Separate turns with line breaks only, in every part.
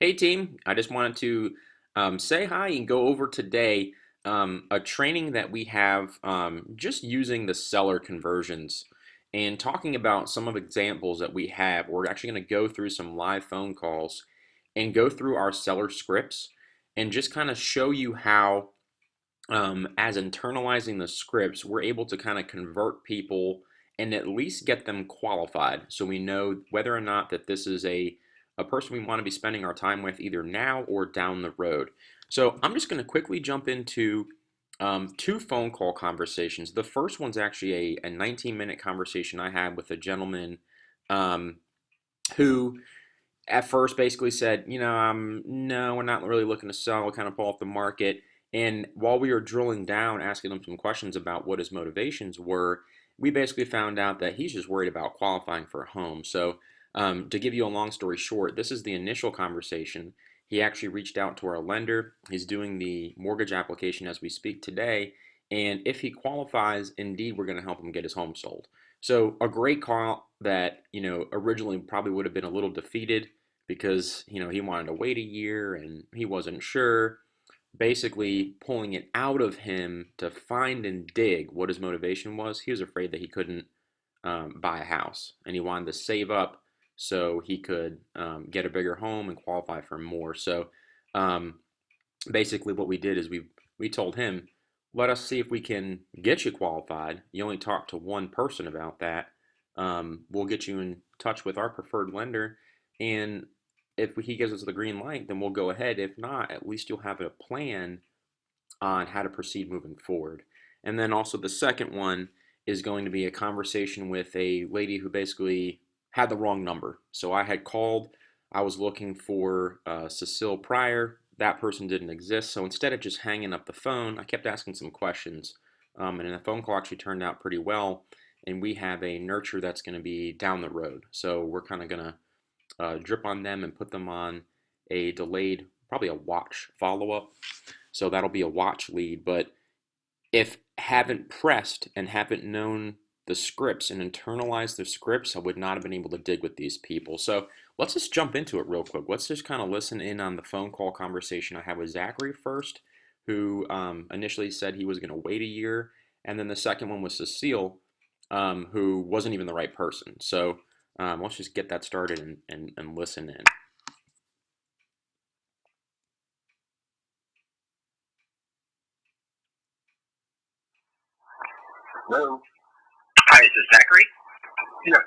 Hey team, I just wanted to say hi and go over today a training that we have just using the seller conversions and talking about some of examples that we have. We're actually going to go through some live phone calls and go through our seller scripts and just kind of show you how, as internalizing the scripts, we're able to kind of convert people and at least get them qualified so we know whether or not that this is a person we want to be spending our time with either now or down the road. So I'm just going to quickly jump into two phone call conversations. The first one's actually a 19-minute conversation I had with a gentleman um, who at first basically said, no, we're not really looking to sell, we'll kind of pull off the market. And while we were drilling down, asking him some questions about what his motivations were, we basically found out that he's just worried about qualifying for a home. So, to give you a long story short, this is the initial conversation. He actually reached out to our lender. He's doing the mortgage application as we speak today. And if he qualifies, indeed, we're going to help him get his home sold. So a great call that, originally probably would have been a little defeated because, he wanted to wait a year and he wasn't sure. Basically pulling it out of him to find and dig what his motivation was. He was afraid that he couldn't buy a house and he wanted to save up so he could get a bigger home and qualify for more. So um, basically what we did is we told him, let us see if we can get you qualified. You only talked to one person about that. We'll get you in touch with our preferred lender, and if he gives us the green light, then we'll go ahead. If not, at least you'll have a plan on how to proceed moving forward. And then also the second one is going to be a conversation with a lady who basically had the wrong number. So I had called, I was looking for Cecile Pryor. That person didn't exist. So instead of just hanging up the phone, I kept asking some questions. And the phone call actually turned out pretty well. And we have a nurture that's going to be down the road. So we're kind of going to drip on them and put them on a delayed, probably a watch follow up. So that'll be a watch lead. But if haven't pressed and haven't known the scripts and internalized the scripts, I would not have been able to dig with these people. So let's just jump into it real quick. Let's just kind of listen in on the phone call conversation I had with Zachary first, who initially said he was going to wait a year. And then the second one was Cecile, who wasn't even the right person. So let's just get that started and listen in.
Hello.
Hi, is this Zachary?
Yes.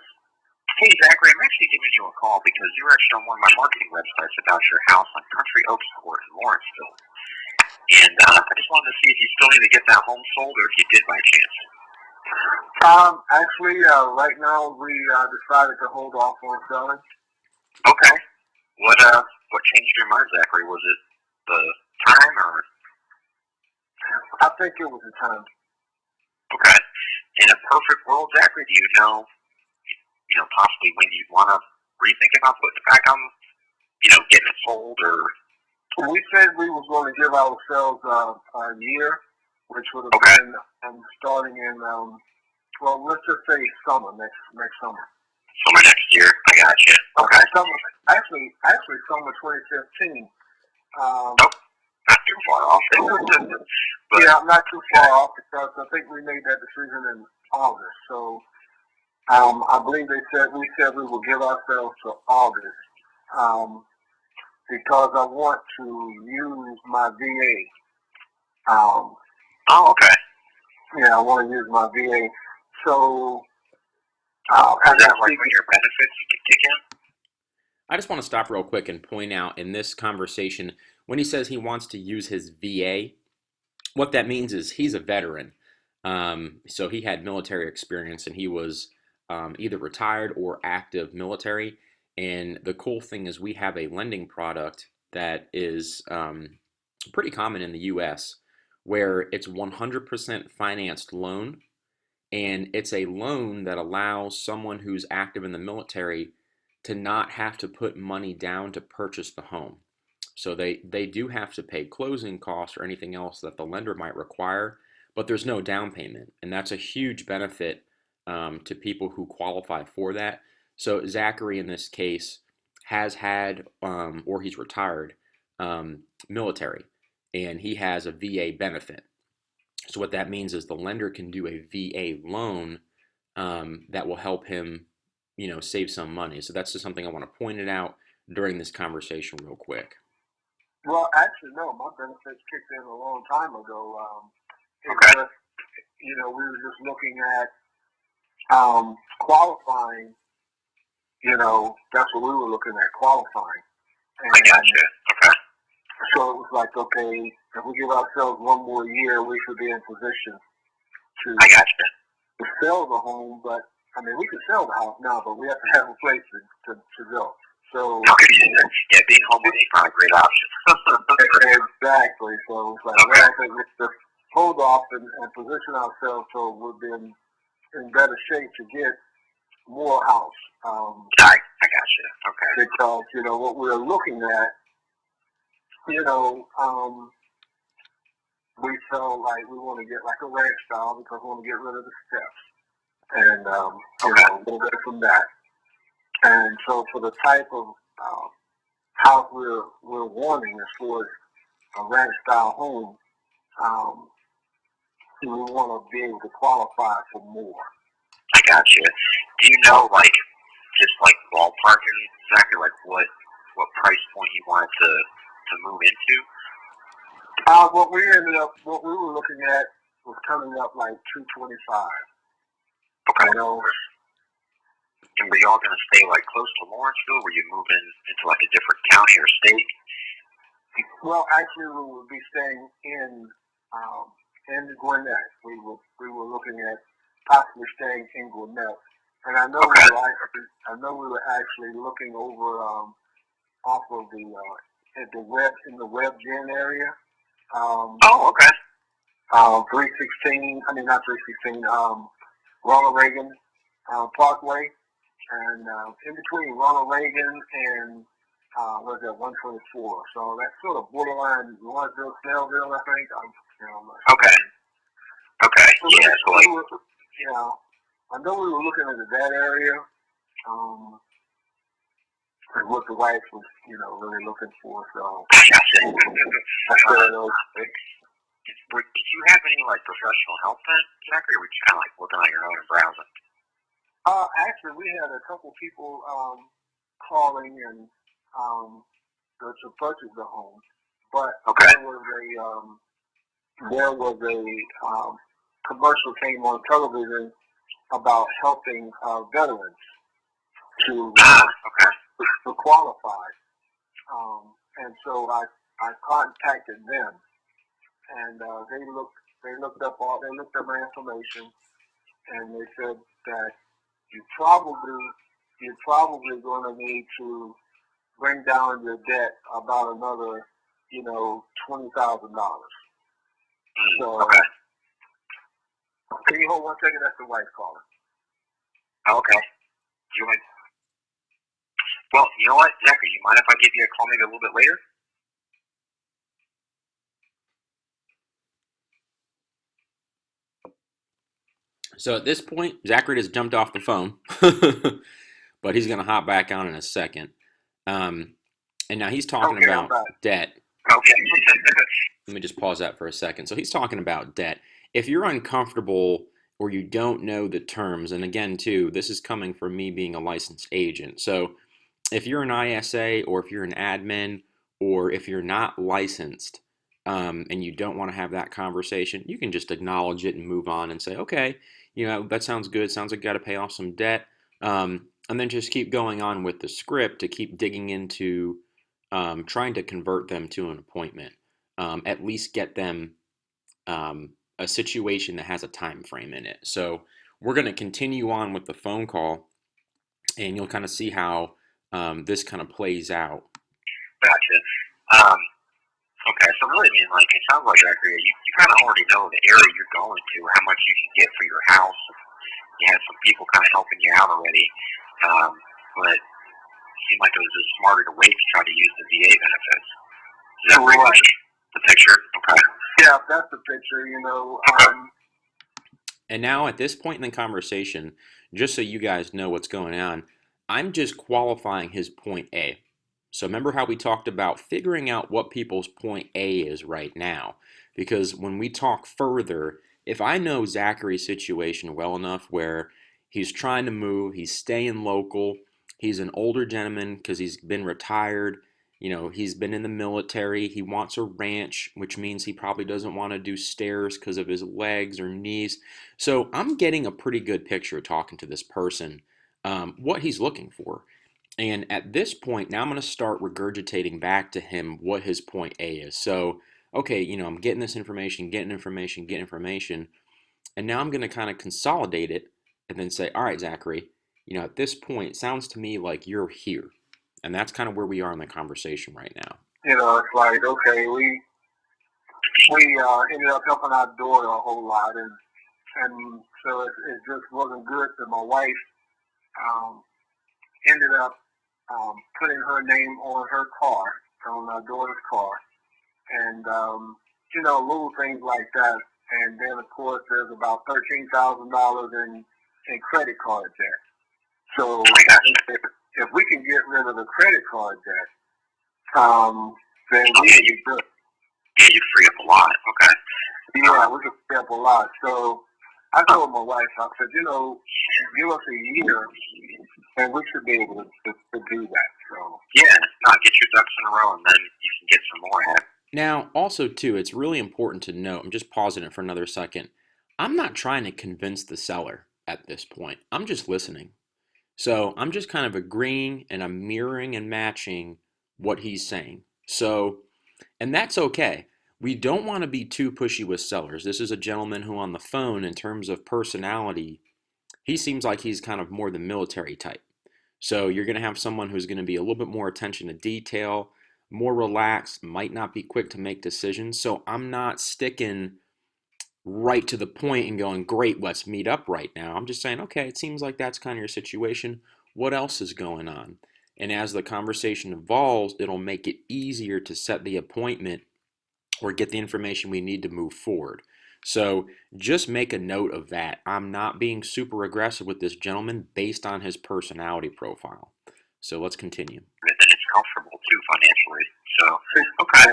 Hey, Zachary, I'm actually giving you a call because you were actually on one of my marketing websites about your house on Country Oaks Court in Lawrenceville. And I just wanted to see if you still need to get that home sold or if you did by chance.
Actually, right now we decided to hold off on selling.
Okay. What changed your mind, Zachary? Was it the time or?
I think it was the time.
Okay. In a perfect world, Zachary, do you know, possibly when you'd want to rethink about putting it back on, getting it sold or?
We said we was going to give ourselves a year, which would have
Okay.
been starting in, well, let's just say summer, next summer.
Summer next year. I got you. Okay.
Summer, actually summer 2015.
Nope. Not too far off. But,
Yeah, not too far off because I think we made that decision in August. So I believe we said we will give ourselves to August because I want to use my VA.
oh, okay.
Yeah, I want to use my VA. So
Is that like when your benefits can kick in?
I just want to stop real quick and point out in this conversation when he says he wants to use his VA, what that means is he's a veteran. So he had military experience and he was either retired or active military. And the cool thing is we have a lending product that is pretty common in the US where it's 100% financed loan. And it's a loan that allows someone who's active in the military to not have to put money down to purchase the home. So they do have to pay closing costs or anything else that the lender might require, but there's no down payment, and that's a huge benefit to people who qualify for that. So Zachary in this case has had or he's retired military, and he has a VA benefit. So what that means is the lender can do a VA loan that will help him, save some money. So that's just something I want to point it out during this conversation real quick.
Well, actually, no. My benefits kicked in a long time ago. It's
Okay.
just, we were just looking at qualifying. That's what we were looking at, qualifying.
I
And
gotcha. Okay.
so it was like, okay, if we give ourselves one more year, we should be in position
I
to
gotcha.
sell the home. But I mean, we can sell the house now, but we have to have a place to go. So
Okay. Yeah, being homeless is not a great option.
exactly. So it's like,
Okay.
well, I think let's just hold off and position ourselves so we'll be in better shape to get more house.
I gotcha. Okay.
Because what we're looking at, we felt like we want to get like a ranch style because we want to get rid of the steps, and we'll go from that. And so for the type of house we're wanting as far as a ranch style home, we want to be able to qualify for more.
I gotcha. Do you know, like, just like ballparking exactly like what price point you wanted to move into?
What we were looking at was coming up like 225.
Okay.
You know,
And were y'all gonna stay like close to Lawrenceville? Were you moving into like a different county or state?
well, actually, we would be staying in Gwinnett. We were looking at possibly staying in Gwinnett, and I know
Okay.
we were actually looking over off of at the web in the Web Gen area.
Oh, okay.
316. I mean, not 316. Ronald Reagan Parkway, and in between Ronald Reagan and was that 124? So that's sort of borderline Lawrenceville, Snellville, I think.
Okay. Okay.
So
Yeah. So like,
I know we were looking into that area. And what the wife was, really looking for. So
I gotcha.
that's where those.
Did you have any like professional help then, Zachary? Or were you kind of like looking on your own and browsing?
Actually, we had a couple people calling and to purchase the home, but
Okay.
there was a commercial came on television about helping veterans to
Okay.
to qualify, and so I contacted them, and they looked up my information, and they said that you're probably going to need to bring down your debt about another, $20,000. So,
Okay.
can you hold one second? That's the wife calling.
Okay. Do you want? Well, you know what, Zachary? You mind if I give you a call maybe a little bit later?
So at this point, Zachary has jumped off the phone, but he's going to hop back on in a second. And now he's talking
Okay, I'm
about
back.
debt.
Okay.
Let me just pause that for a second. So he's talking about debt. If you're uncomfortable or you don't know the terms, and again, too, this is coming from me being a licensed agent. So if you're an ISA or if you're an admin or if you're not licensed and you don't want to have that conversation, you can just acknowledge it and move on and say, okay, that sounds good. Sounds like you got to pay off some debt. And then just keep going on with the script to keep digging into trying to convert them to an appointment. At least get them a situation that has a time frame in it. So we're going to continue on with the phone call, and you'll kind of see how this kind of plays out.
Gotcha. Okay, so really, I mean, like, it sounds like, Zachary, you kind of already know the area you're going to, how much you can get for your house. You had some people kind of helping you out already. But it seemed like it was just smarter to wait to try to use the VA benefits. Is that pretty much the picture? Okay.
Yeah, that's the picture,
And now at this point in the conversation, just so you guys know what's going on, I'm just qualifying his point A. So remember how we talked about figuring out what people's point A is right now? Because when we talk further, if I know Zachary's situation well enough where he's trying to move, he's staying local, he's an older gentleman because he's been retired, he's been in the military, he wants a ranch, which means he probably doesn't want to do stairs because of his legs or knees. So I'm getting a pretty good picture talking to this person, what he's looking for. And at this point, now I'm going to start regurgitating back to him what his point A is. So, okay, I'm getting this information, getting information, getting information. And now I'm going to kind of consolidate it and then say, all right, Zachary, at this point, it sounds to me like you're here. And that's kind of where we are in the conversation right now.
It's like, okay, we ended up helping our daughter a whole lot, and so it just wasn't good that my wife ended up putting her name on her car, on our daughter's car, and little things like that. And then of course there's about $13,000 in credit card debt. So if we can get rid of the credit card debt, then we can be good.
Yeah, you free up a lot. Okay.
Yeah, we could free up a lot. So I told my wife, I said, give us a year, and we should be able to do that. So
yeah, not get your ducks in a row, and then you can get some more in.
Now, also, too, it's really important to note, I'm just pausing it for another second. I'm not trying to convince the seller at this point. I'm just listening. So I'm just kind of agreeing and I'm mirroring and matching what he's saying. So, and that's okay. We don't want to be too pushy with sellers. This is a gentleman who, on the phone, in terms of personality, he seems like he's kind of more the military type. So you're going to have someone who's going to be a little bit more attention to detail, more relaxed, might not be quick to make decisions. So I'm not sticking right to the point and going, great, let's meet up right now. I'm just saying, okay, it seems like that's kind of your situation. What else is going on? And as the conversation evolves, it'll make it easier to set the appointment or get the information we need to move forward. So just make a note of that. I'm not being super aggressive with this gentleman based on his personality profile. So let's continue.
And it's comfortable too financially. So okay.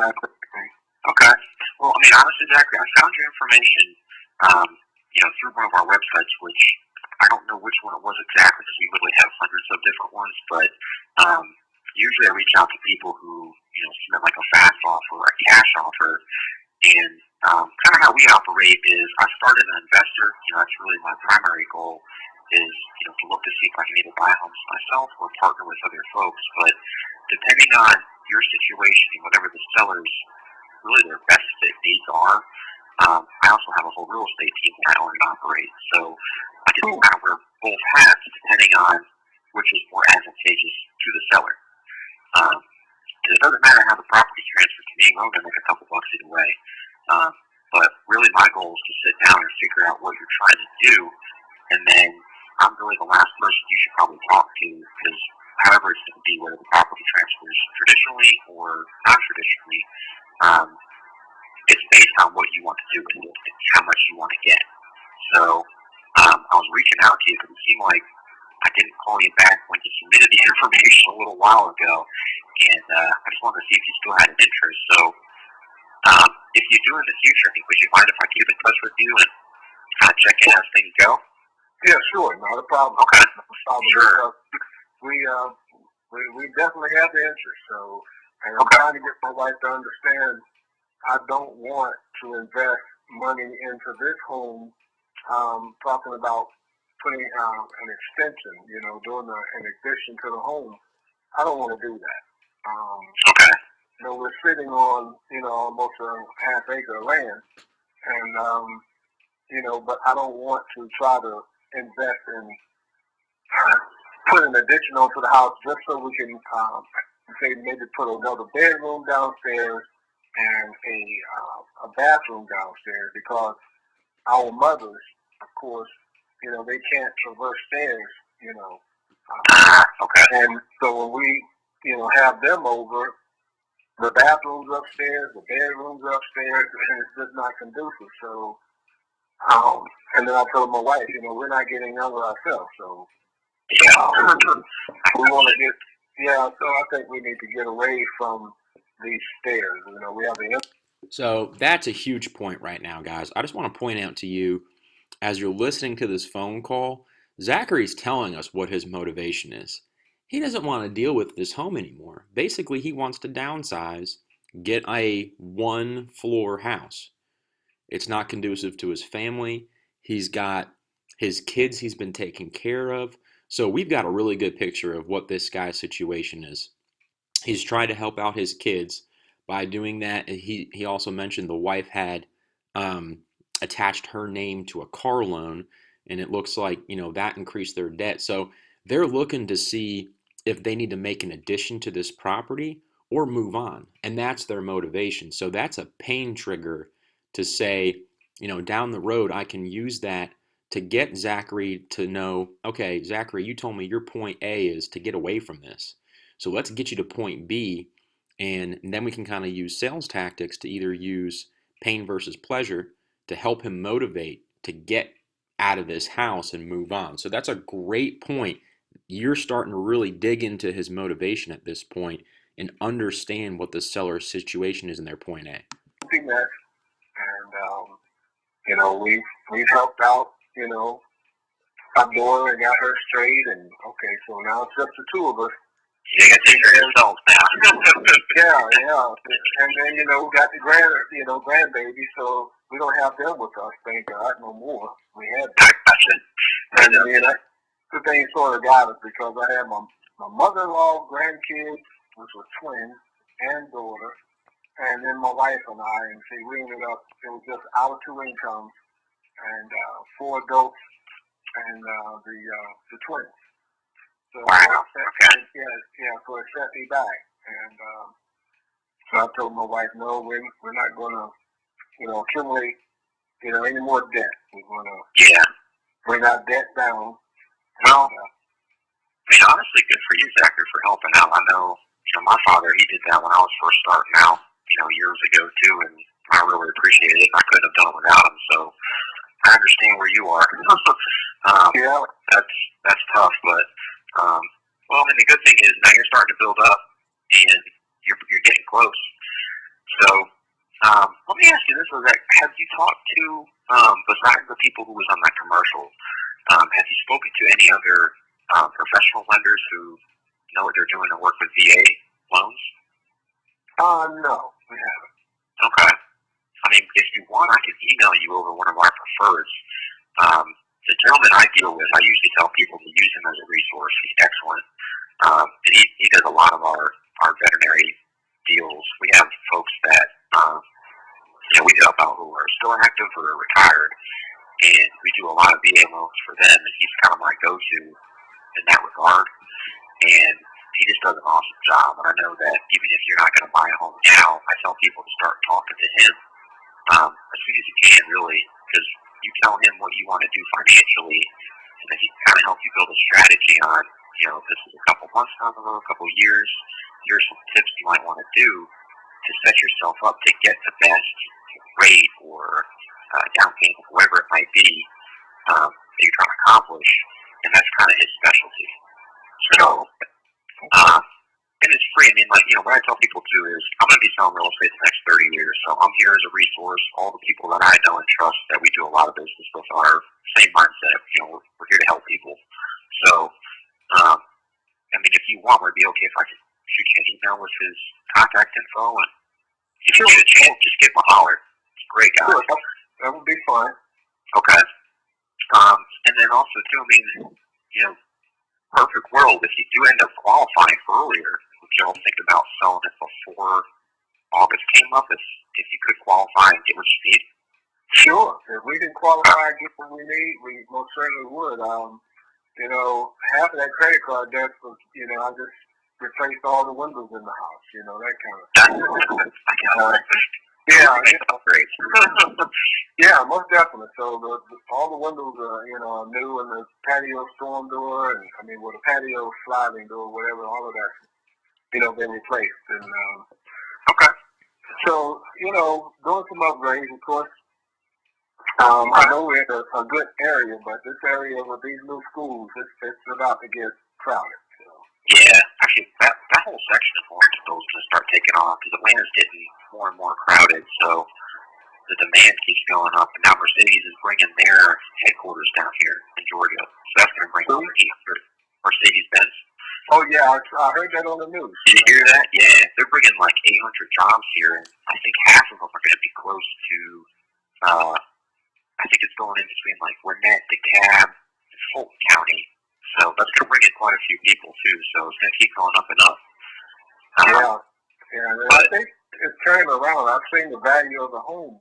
Okay. Well, I mean, honestly, Zachary, I found your information, through one of our websites, which I don't know which one it was exactly because we really have hundreds of different ones, but usually I reach out to people who, submit like a fast offer or a cash offer, and kind of how we operate is I started an investor. That's really my primary goal is, to look to see if I can either buy homes myself or partner with other folks. But depending on your situation and whatever the seller's really their best fit needs are, I also have a whole real estate team that I own and operate. So I can kind of wear both hats depending on which is more advantageous to the seller. It doesn't matter how the property transfers to me. I'm going to make a couple bucks either way. But really my goal is to sit down and figure out what you're trying to do, and then I'm really the last person you should probably talk to, because however it's going to be, whether the property transfers traditionally or non-traditionally, it's based on what you want to do with it and how much you want to get. So I was reaching out to you because it seemed like I didn't call you back when you submitted the information a little while ago, and I just wanted to see if you still had an interest. So if you do in the future, would you mind if I keep in touch with you and kind of check in as things go?
Yeah, sure, not a problem.
Okay.
No problem.
Sure.
We definitely have the interest. So, and I'm trying to get my wife to understand I don't want to invest money into this home. Talking about putting an extension, doing an addition to the home. I don't want to do that.
Okay.
We're sitting on, almost a half acre of land, and but I don't want to try to invest in put an addition onto the house just so we can say maybe put another bedroom downstairs and a bathroom downstairs, because our mothers, of course, they can't traverse stairs,
Okay.
and so when we, have them over, the bathroom's upstairs, the bedroom's upstairs, and it's just not conducive. So, and then I told my wife, we're not getting younger ourselves, so
Yeah.
We want to get, yeah, so I think we need to get away from these stairs. You know, we have the.
So that's a huge point right now, guys. I just want to point out to you, as you're listening to this phone call, Zachary's telling us what his motivation is. He doesn't want to deal with this home anymore. Basically, he wants to downsize, get a one floor house. It's not conducive to his family. He's got his kids he's been taking care of. So we've got a really good picture of what this guy's situation is. He's tried to help out his kids by doing that. He also mentioned the wife had um, attached her name to a car loan, and it looks like that increased their debt. So they're looking to see if they need to make an addition to this property or move on, and that's their motivation. So that's a pain trigger to say, down the road I can use that to get Zachary to know, okay, Zachary, you told me your point A is to get away from this. So let's get you to point B, and then we can kind of use sales tactics to either use pain versus pleasure to help him motivate to get out of this house and move on. So that's a great point. You're starting to really dig into his motivation at this point and understand what the seller's situation is in their point A.
And we've helped out, our daughter and got her straight, and okay, so now it's just the two of us.
You got to take care of yourself now.
Yeah. And then, we got the grandbaby, so we don't have them with us, thank God, no more. We had them. And that's the thing sort of got us, because I had my mother-in-law, grandkids, which were twins, and daughter, and then my wife and I, and see, we ended up, it was just our two incomes, and 4 adults, and the twins. So
wow. Okay.
So it set me back, and so I told my wife, no, we're not going to, accumulate, any more debt. We're going to bring our debt down.
Well, honestly, good for you, Zachary, for helping out. I know, my father, he did that when I was first starting out, years ago too, and I really appreciated it. I couldn't have done it without him, so I understand where you are. That's tough, but the good thing is now you're starting to build up, and you're getting close. So let me ask you this: have you talked to besides the people who was on that commercial? Have you spoken to any other professional lenders who know what they're doing and work with VA loans?
No, we haven't.
Okay. If you want, I can email you over one of our prefers. The gentleman I deal with, I usually tell people to use him as a resource. He's excellent. And he does a lot of our veterinary deals. We have folks that, we help out who are still active or retired, and we do a lot of VA loans for them, and he's kind of my go-to in that regard. And he just does an awesome job. And I know that even if you're not going to buy a home now, I tell people to start talking to him as soon as you can, really, because you tell him what you want to do financially, and then he can kind of help you build a strategy on, this is a couple months down the road, a couple years, here's some tips you might want to do to set yourself up to get the best rate or down payment, whatever it might be, that you're trying to accomplish, and that's kind of his specialty. So, and it's free. What I tell people too is, I'm going to be selling real estate the next 30 years, so I'm here as a resource. All the people that I know and trust that we do a lot of business with are same mindset. We're here to help people. So, if you want, would it be okay if I could shoot you an email with his contact info? And if you get a chance, just give him a holler. He's a great guy.
Sure, that would be fine.
Okay. And then also too, perfect world, if you do end up qualifying for earlier, would y'all think about selling it before August came up, if you could qualify and get what you need?
Sure. If we can qualify and get what we need, we most certainly would. Half of that credit card debt was, I just replaced all the windows in the house, that kind of stuff.
Great.
Yeah, most definitely. So all the windows are, new, and the patio storm door, and the patio sliding door, whatever, all of that, been replaced. And
okay.
So, doing some upgrades, of course. I know we're in a good area, but this area with these new schools, it's about to get crowded. So.
Yeah, actually, that whole section of Lawrenceville is going to start taking off because Atlanta's getting more and more crowded, so the demand keeps going up. And now Mercedes is bringing their headquarters down here in Georgia, so that's going to bring over 800 Mercedes-Benz.
Oh yeah, I heard that on the news.
Did you hear that? Yeah, they're bringing like 800 jobs here, and I think half of them are going to be close to. I think it's going in between like Gwinnett, DeKalb, and Fulton County. So that's going to bring in quite a few people too. So it's going to keep going up and up.
Yeah. I think it's turning around. I've seen the value of the home.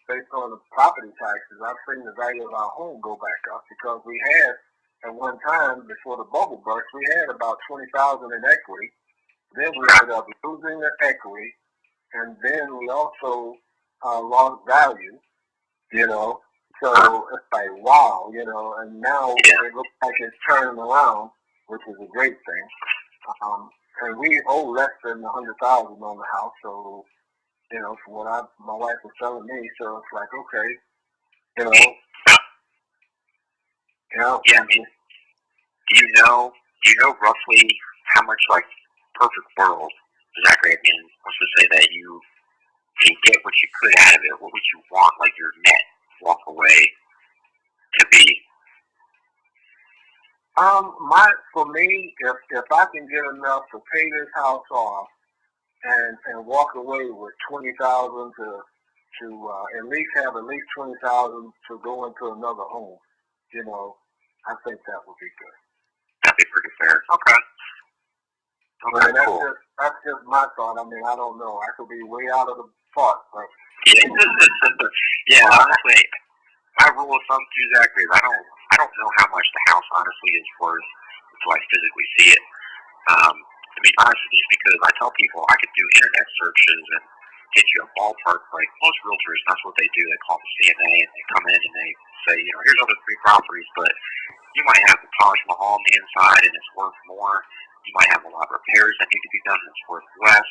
Based on the property taxes, I've seen the value of our home go back up because we had. At one time, before the bubble burst, we had about $20,000 in equity. Then we ended up losing the equity, and then we also lost value. So it's like wow, and now it looks like it's turning around, which is a great thing. And we owe less than $100,000 on the house, so from what my wife was telling me, so it's like okay,
Yeah, I mean, do you know roughly how much, like, perfect world, Zachary, I mean, let's just say that you can get what you could out of it, what would you want, like, your net walk away to be?
For me, if I can get enough to pay this house off and walk away with $20,000 to at least have at least $20,000 to go into another home, I think that would be good.
That'd be pretty fair. Okay.
Okay, that's just my thought. I mean, I don't know. I could be way out of the park, but
yeah, honestly, my rule of thumb too, Zachary, is I don't know how much the house honestly is worth until I physically see it. I mean, honestly, just because I tell people I could do internet searches and get you a ballpark, like most realtors, that's what they do. They call the CNA and they come in and they say, here's other 3 properties, but you might have the Taj Mahal on the inside and it's worth more. You might have a lot of repairs that need to be done and it's worth less.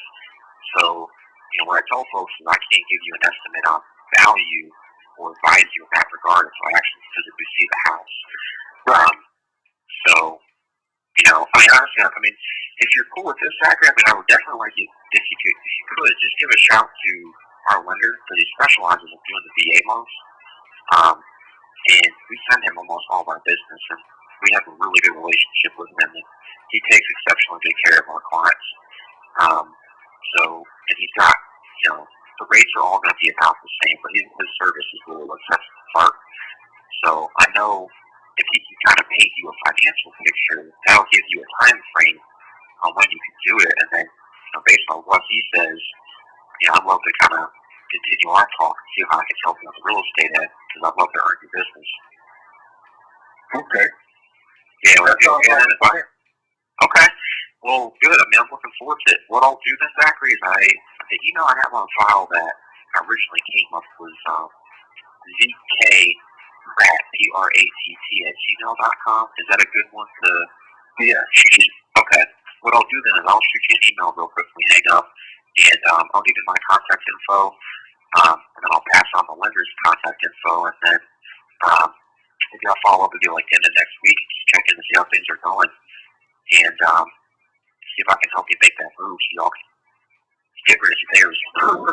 So, what I tell folks is I can't give you an estimate on value or advise you in that regard until I actually physically see the house. So, honestly, if you're cool with this, Zachary, I would definitely like you, if you could, just give a shout to our lender because he specializes in doing the VA loans. And we send him almost all of our business, and we have a really good relationship with him, and he takes exceptionally good care of our clients. And he's got, the rates are all going to be about the same, but his service is really what sets him apart. So I know if he can kind of paint you a financial picture, that'll give you a time frame on when you can do it, and then based on what he says, I'd love to kind of continue our talk and see how I can help you with the real estate end, because I'd love to earn your business.
Okay.
Yeah, okay. Well, good. I mean, I'm looking forward to it. What I'll do then, Zachary, is the email I have on file that originally came up was zkratt@gmail.com. Is that a good one to shoot you? Okay. What I'll do then is I'll shoot you an email real quick when we hang up, and I'll give you my contact info, and then I'll pass on the lender's contact info, and then maybe I'll follow up with you like the end of next week, just check in to see how things are going, and see if I can help you make that move so y'all can get rid of theirs and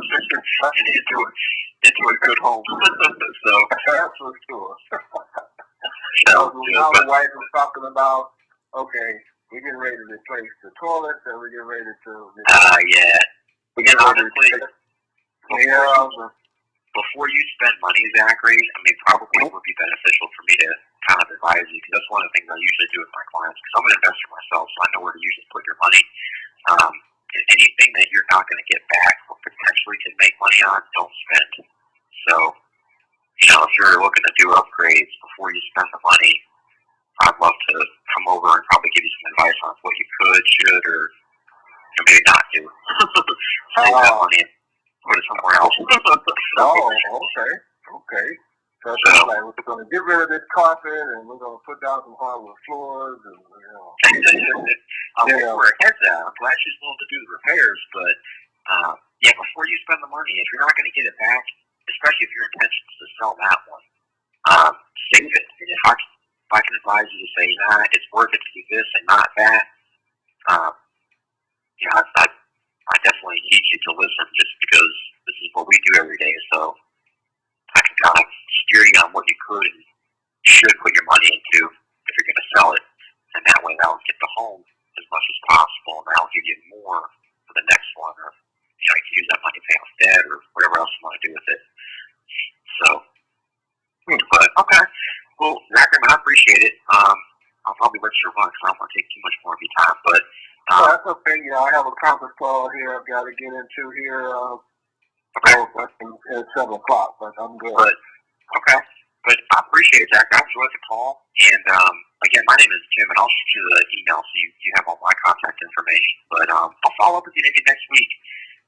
into a good home. So
that's for sure.
So
now the wife was talking about, okay, we're getting ready to replace the toilets, and we're getting ready to
yeah.
we're getting ready to
before you spend money, Zachary, I mean, probably it would be beneficial for me to kind of advise you, because that's one of the things I usually do with my clients, because I'm an investor myself, so I know where to usually put your money. And anything that you're not going to get back or potentially can make money on, don't spend. So, if you're looking to do upgrades before you spend the money, I'd love to come over and probably give you some advice on what you could, should, or maybe not do. Save that money and put it somewhere else.
Okay. So it's like we're going to get rid of this carpet, and we're going to put down some hardwood floors, and
I'm where her head's at. I'm glad she's willing to do the repairs, but before you spend the money, if you're not going to get it back, especially if your intention is to sell that one, save it. And if I can advise you to say, nah, it's worth it to do this and not that, um, I definitely need you to listen just because this is what we do every day. So I can kind of steer you on what you could and should put your money into if you're going to sell it. And that way that'll get the home as much as possible, and that'll give you more for the next one. Or you can use that money to pay off debt or whatever else you want to do with it. So, but okay. Well, Zachary, man, I appreciate it. I'll probably let you run because I don't want to take too much more of your time. But
that's okay. I have a conference call here I've got to get into here.
okay.
At 7 o'clock, but I'm good.
But okay. But I appreciate it, Zach. I enjoyed the call. And again, my name is Jim, and I'll shoot you the email so you have all my contact information. But I'll follow up with you maybe next week,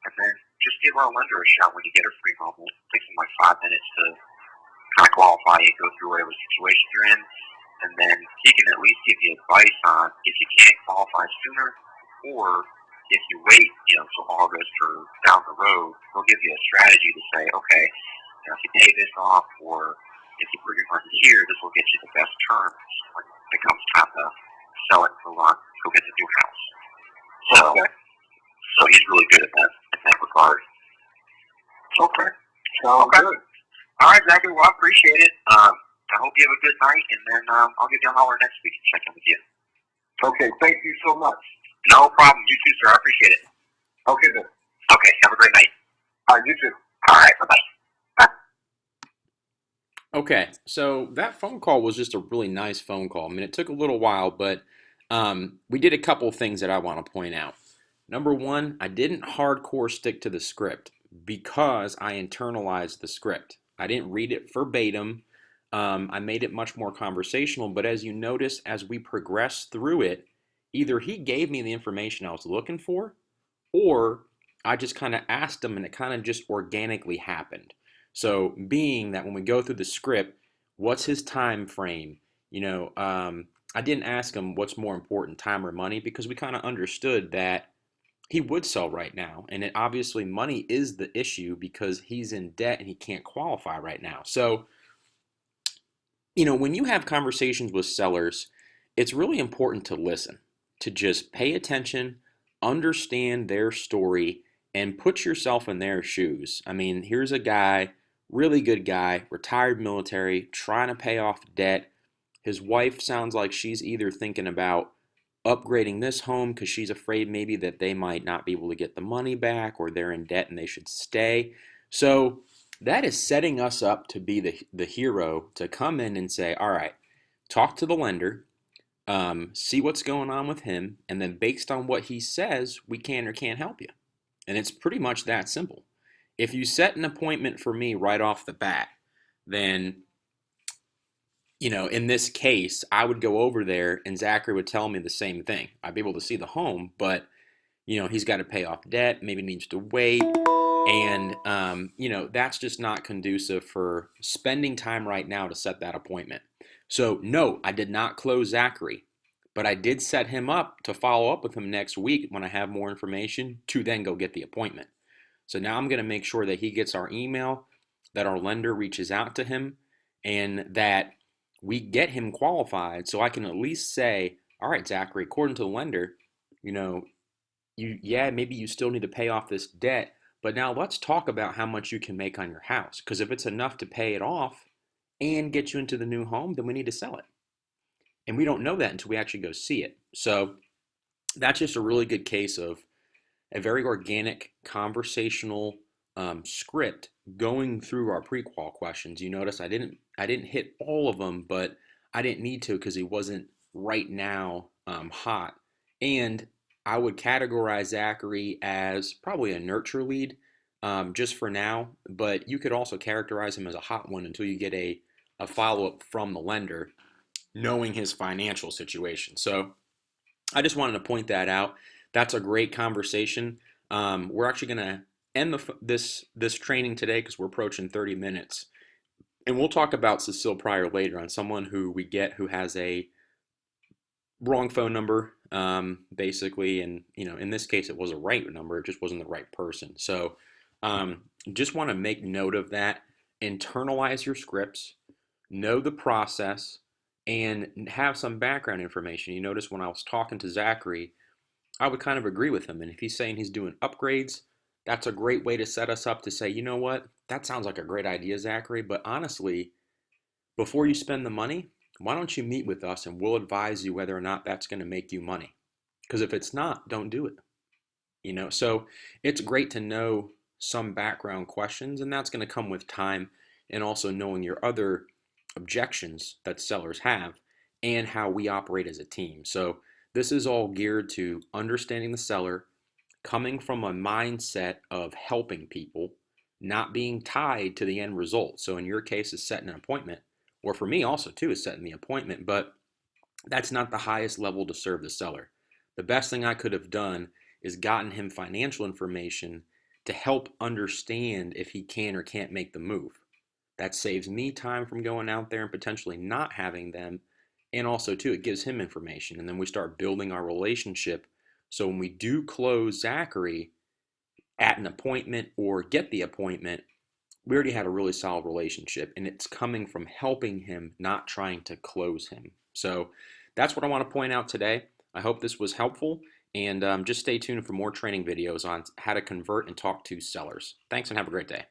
and then just give our lender a shot when you get a free home. It takes them like 5 minutes to kind of qualify you, go through whatever situation you're in, and then he can at least give you advice on if you can't qualify sooner, or if you wait, till August or down the road, he'll give you a strategy to say, okay, if you pay this off, or if you put your money here, this will get you the best terms when it comes time to sell it, move on, go get the new house. So,
okay.
So he's really good at that regard.
Okay. Sounds good.
All right, Zachary. Well, I appreciate it. I hope you have a good night, and then I'll give you a holler next week and check in with you.
Okay. Thank you so much.
No problem. You too, sir. I appreciate it.
Okay, then.
Okay. Have a great night.
All right, you too.
All right. Bye-bye.
Okay, so that phone call was just a really nice phone call. I mean, it took a little while, but we did a couple of things that I want to point out. Number one, I didn't hardcore stick to the script because I internalized the script. I didn't read it verbatim. I made it much more conversational, but as you notice, as we progress through it, either he gave me the information I was looking for, or I just kind of asked him and it kind of just organically happened. So being that when we go through the script, what's his time frame? I didn't ask him what's more important, time or money, because we kind of understood that he would sell right now. And obviously money is the issue because he's in debt and he can't qualify right now. So, when you have conversations with sellers, it's really important to listen, to just pay attention, understand their story, and put yourself in their shoes. I mean, here's a guy, really good guy, retired military, trying to pay off debt. His wife sounds like she's either thinking about upgrading this home because she's afraid maybe that they might not be able to get the money back or they're in debt and they should stay. So that is setting us up to be the hero to come in and say, all right, talk to the lender, see what's going on with him, and then based on what he says, we can or can't help you. And it's pretty much that simple. If you set an appointment for me right off the bat, then, in this case, I would go over there and Zachary would tell me the same thing. I'd be able to see the home, but, he's got to pay off debt, maybe needs to wait. And, that's just not conducive for spending time right now to set that appointment. So, no, I did not close Zachary, but I did set him up to follow up with him next week when I have more information to then go get the appointment. So now I'm going to make sure that he gets our email, that our lender reaches out to him, and that we get him qualified so I can at least say, all right, Zachary, according to the lender, maybe you still need to pay off this debt, but now let's talk about how much you can make on your house. Because if it's enough to pay it off and get you into the new home, then we need to sell it. And we don't know that until we actually go see it. So that's just a really good case of a very organic conversational script going through our prequal questions. You notice I didn't hit all of them, but I didn't need to because he wasn't right now hot. And I would categorize Zachary as probably a nurture lead just for now, but you could also characterize him as a hot one until you get a follow-up from the lender knowing his financial situation. So I just wanted to point that out. That's a great conversation. We're actually going to end this training today because we're approaching 30 minutes. And we'll talk about Cecile Pryor later on, someone who we get who has a wrong phone number, basically. And, in this case, it was a right number. It just wasn't the right person. So just want to make note of that. internalize your scripts, know the process, and have some background information. You notice when I was talking to Zachary, I would kind of agree with him. And if he's saying he's doing upgrades, that's a great way to set us up to say, you know what, that sounds like a great idea, Zachary. But honestly, before you spend the money, why don't you meet with us and we'll advise you whether or not that's going to make you money? Because if it's not, don't do it. So it's great to know some background questions, and that's going to come with time and also knowing your other objections that sellers have and how we operate as a team. So this is all geared to understanding the seller, coming from a mindset of helping people, not being tied to the end result. So in your case is setting an appointment, or for me also too is setting the appointment, but that's not the highest level to serve the seller. The best thing I could have done is gotten him financial information to help understand if he can or can't make the move. That saves me time from going out there and potentially not having them. And also, too, it gives him information. And then we start building our relationship. So when we do close Zachary at an appointment or get the appointment, we already had a really solid relationship. And it's coming from helping him, not trying to close him. So that's what I want to point out today. I hope this was helpful. And just stay tuned for more training videos on how to convert and talk to sellers. Thanks and have a great day.